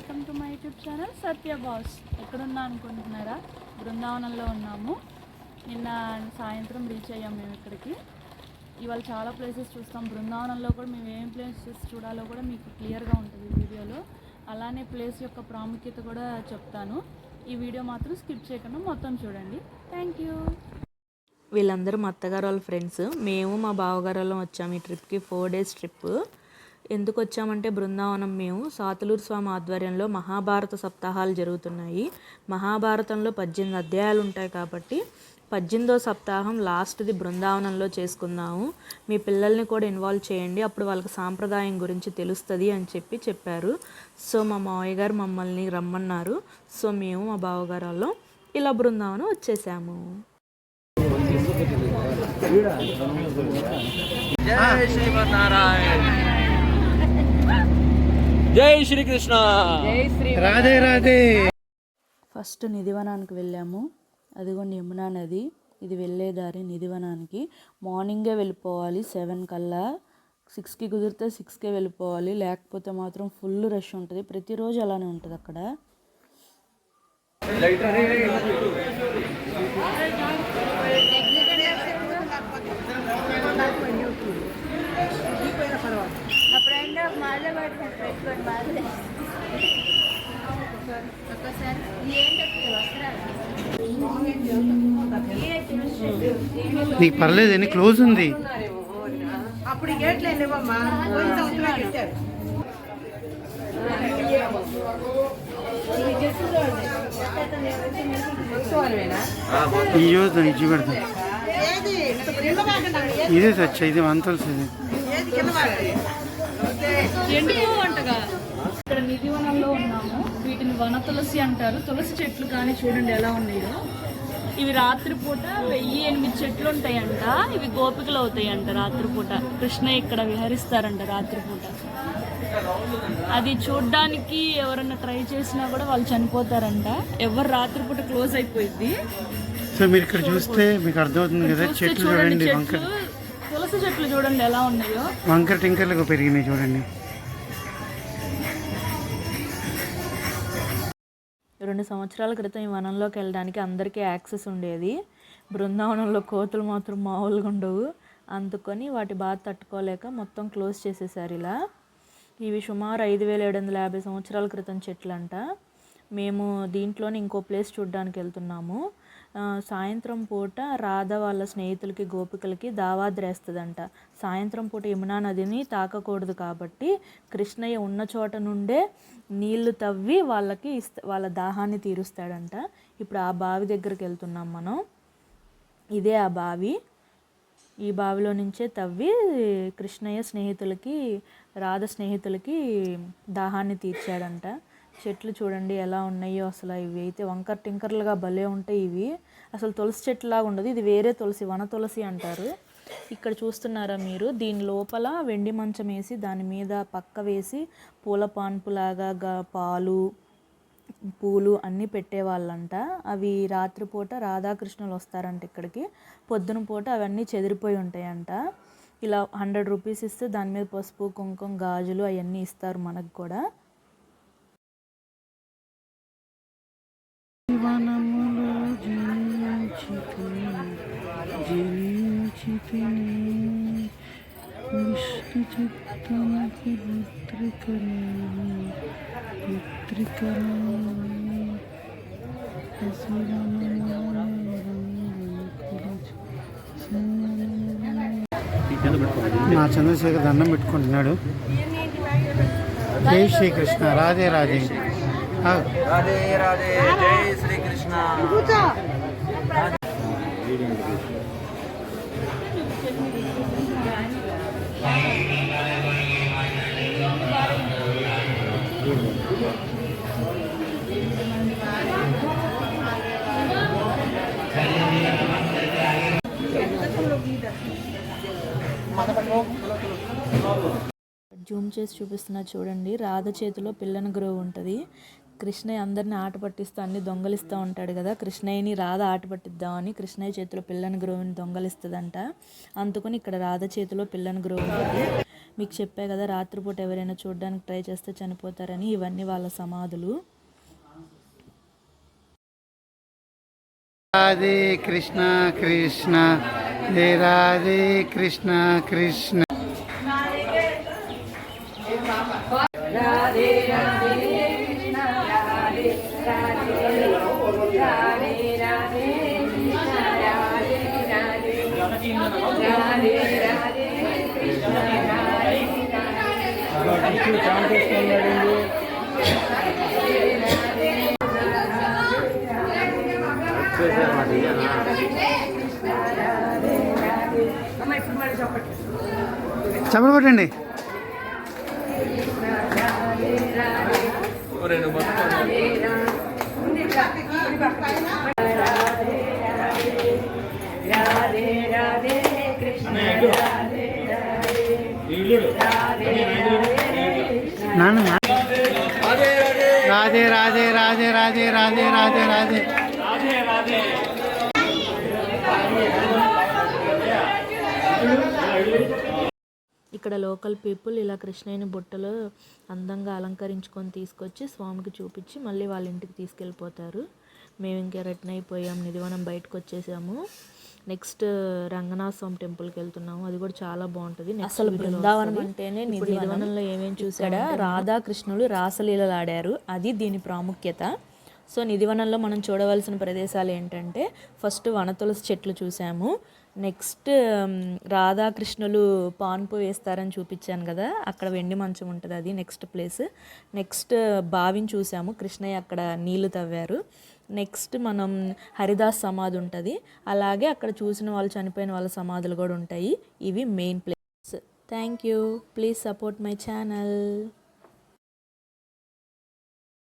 Welcome to my YouTube channel Satya boss. ఎక్కడున్నా అనుకుంటున్నారా? బృందావనంలో ఉన్నాము. నిన్న సాయంత్రం రీచ్ అయ్యాము మేము ఇక్కడికి. ఇవాళ చాలా ప్లేసెస్ చూస్తాం. బృందావనంలో కూడా మేము ఏం ప్లేసెస్ చూడాలో కూడా మీకు క్లియర్గా ఉంటుంది ఈ వీడియోలో. అలానే ప్లేస్ యొక్క ప్రాముఖ్యత కూడా చెప్తాను. ఈ వీడియో మాత్రం స్కిప్ చేయకుండా మొత్తం చూడండి. Thank you. వీళ్ళందరూ మా అత్తగారు వాళ్ళ ఫ్రెండ్స్. మేము మా బావగారు వచ్చాము ఈ ట్రిప్కి. 4 days ట్రిప్. ఎందుకు వచ్చామంటే బృందావనం మేము సాతులూరు స్వామి ఆధ్వర్యంలో మహాభారత సప్తాహాలు జరుగుతున్నాయి. మహాభారతంలో 18 అధ్యాయాలు ఉంటాయి కాబట్టి 18వ సప్తాహం లాస్ట్ది బృందావనంలో చేసుకుందాము. మీ పిల్లల్ని కూడా ఇన్వాల్వ్ చేయండి, అప్పుడు వాళ్ళకి సాంప్రదాయం గురించి తెలుస్తుంది అని చెప్పారు. సో మా మావయ్య గారు మమ్మల్ని రమ్మన్నారు. సో మేము మా బావగారు వాళ్ళం ఇలా బృందావనం వచ్చేసాము. జై శ్రీమన్నారాయణ, జై శ్రీకృష్ణ, రాధే రాధే. ఫస్ట్ నిధివనానికి వెళ్ళాము. అదిగోండి యమునా నది. ఇది వెళ్ళే దారి నిధివనానికి. మార్నింగే వెళ్ళిపోవాలి 7 కల్లా. 6కి కుదిరితే 6కే వెళ్ళిపోవాలి, లేకపోతే మాత్రం ఫుల్ రష్ ఉంటుంది. ప్రతిరోజు అలానే ఉంటుంది అక్కడ. నీకు పర్లేదు, ఎన్ని క్లోజ్ ఉంది. అప్పుడు గేట్లేమ్మా ఈ రోజు ఇచ్చి పెడతాం. ఇదే సచ్చ, ఇది వంతల్సింది. ఇక్కడ నిధివనంలో ఉన్నాము. వీటిని వన తులసి అంటారు. తులసి చెట్లు కానీ చూడండి ఎలా ఉన్నాయో. ఇవి రాత్రిపూట 1008 చెట్లు ఉంటాయంట. ఇవి గోపికలు అవుతాయంట రాత్రిపూట. కృష్ణ ఇక్కడ విహరిస్తారంట రాత్రిపూట. అది చూడ్డానికి ఎవరన్నా ట్రై చేసినా కూడా వాళ్ళు చనిపోతారంట. ఎవరు రాత్రిపూట క్లోజ్ అయిపోయింది. సో మీరు ఇక్కడ చూస్తే మీకు అర్థమవుతుంది కదా. చెట్లు చూడండి, వంకర తులసి చెట్లు చూడండి ఎలా ఉన్నాయో. వంకర టింకర్లకు పెరిగినాయి చూడండి. 2 సంవత్సరాల క్రితం ఈ వనంలోకి వెళ్ళడానికి అందరికీ యాక్సెస్ ఉండేది. బృందావనంలో కోతులు మాత్రం మామూలుగా ఉండవు. అందుకొని వాటి బాధ తట్టుకోలేక మొత్తం క్లోజ్ చేసేసారు ఇలా. ఇవి సుమారు 5750 సంవత్సరాల క్రితం చెట్లు అంట. మేము దీంట్లోనే ఇంకో ప్లేస్ చూడడానికి వెళ్తున్నాము. సాయంత్రం పూట రాధ వాళ్ళ స్నేహితులకి గోపికలకి దావాద్రి వేస్తుందంట. సాయంత్రం పూట యమునా నదిని తాకకూడదు కాబట్టి కృష్ణయ్య ఉన్న చోట నుండే నీళ్లు తవ్వి వాళ్ళకి వాళ్ళ దాహాన్ని తీరుస్తాడంట. ఇప్పుడు ఆ బావి దగ్గరికి వెళ్తున్నాం మనం. ఇదే ఆ బావి. ఈ బావిలో నుంచే తవ్వి కృష్ణయ్య స్నేహితులకి, రాధ స్నేహితులకి దాహాన్ని తీర్చాడంట. చెట్లు చూడండి ఎలా ఉన్నాయో అసలు. ఇవి అయితే వంకర టింకర్లుగా భలే ఉంటాయి. ఇవి అసలు తులసి చెట్టులాగా ఉండదు. ఇది వేరే తులసి, వన తులసి అంటారు. ఇక్కడ చూస్తున్నారా మీరు? దీని లోపల వెండి మంచం వేసి దాని మీద పక్క వేసి పూల పాన్పులాగా పాలు పూలు అన్నీ పెట్టేవాళ్ళంట. అవి రాత్రిపూట రాధాకృష్ణులు వస్తారంట ఇక్కడికి. పొద్దున పూట అవన్నీ చెదిరిపోయి ఉంటాయంట. ఇలా 100 రూపీస్ ఇస్తే దాని మీద పసుపు కుంకుమ గాజులు అవన్నీ ఇస్తారు మనకు కూడా. మా చంద్రశేఖర్ దండం పెట్టుకుంటున్నాడు. జై శ్రీకృష్ణ, రాధే రాధే. రాధే రాధే, జై శ్రీకృష్ణ. జూమ్ చేసి చూపిస్తున్నా చూడండి. రాధ చేతిలో పిల్లని గ్రోవ్ ఉంటుంది. కృష్ణయ్య అందరిని ఆట పట్టిస్తూ అన్ని దొంగలిస్తూ ఉంటాడు కదా. కృష్ణయ్యని రాధ ఆట పట్టిద్దామని కృష్ణయ్య చేతిలో పిల్లని గ్రోవ్ని దొంగలిస్తుందంట. అందుకని ఇక్కడ రాధ చేతిలో పిల్లని గ్రోవ్ ఉంటుంది. మీకు చెప్పే కదా రాత్రిపూట ఎవరైనా చూడడానికి ట్రై చేస్తే చనిపోతారని. ఇవన్నీ వాళ్ళ సమాధులు. రాధే కృష్ణ కృష్ణ హే రాధే కృష్ణ కృష్ణ. చప్పలు కొట్టండి. నాన్న రాధే రాధే రాధే రాధే రాధే రాధే రాధే. ఇక్కడ లోకల్ పీపుల్ ఇలా కృష్ణయ్యని బుట్టలో అందంగా అలంకరించుకొని తీసుకొచ్చి స్వామికి చూపించి మళ్ళీ వాళ్ళ ఇంటికి తీసుకెళ్ళిపోతారు. మేము ఇంకా రిటర్న్ అయిపోయాం, నిధివనం బయటకు వచ్చేసాము. నెక్స్ట్ రంగనాథ స్వామి టెంపుల్కి వెళ్తున్నాము. అది కూడా చాలా బాగుంటుంది. అసలు బృందావనం అంటేనే నిధివనంలో ఏమేమి చూసాడా, రాధాకృష్ణులు రాసలీలలు ఆడారు, అది దీని ప్రాముఖ్యత. సో నిధివనంలో మనం చూడవలసిన ప్రదేశాలు ఏంటంటే, ఫస్ట్ వనతులసి చెట్లు చూసాము. నెక్స్ట్ రాధాకృష్ణులు పాన్పు వేస్తారని చూపించాను కదా, అక్కడ వెండి మంచం ఉంటుంది, అది నెక్స్ట్ ప్లేస్. నెక్స్ట్ బావిని చూసాము, కృష్ణయ్య అక్కడ నీళ్లు తవ్వారు. నెక్స్ట్ మనం హరిదాస్ సమాధి ఉంటుంది, అలాగే అక్కడ చూసిన వాళ్ళు చనిపోయిన వాళ్ళ సమాధులు కూడా ఉంటాయి. ఇవి main place. Thank you. Please support my channel.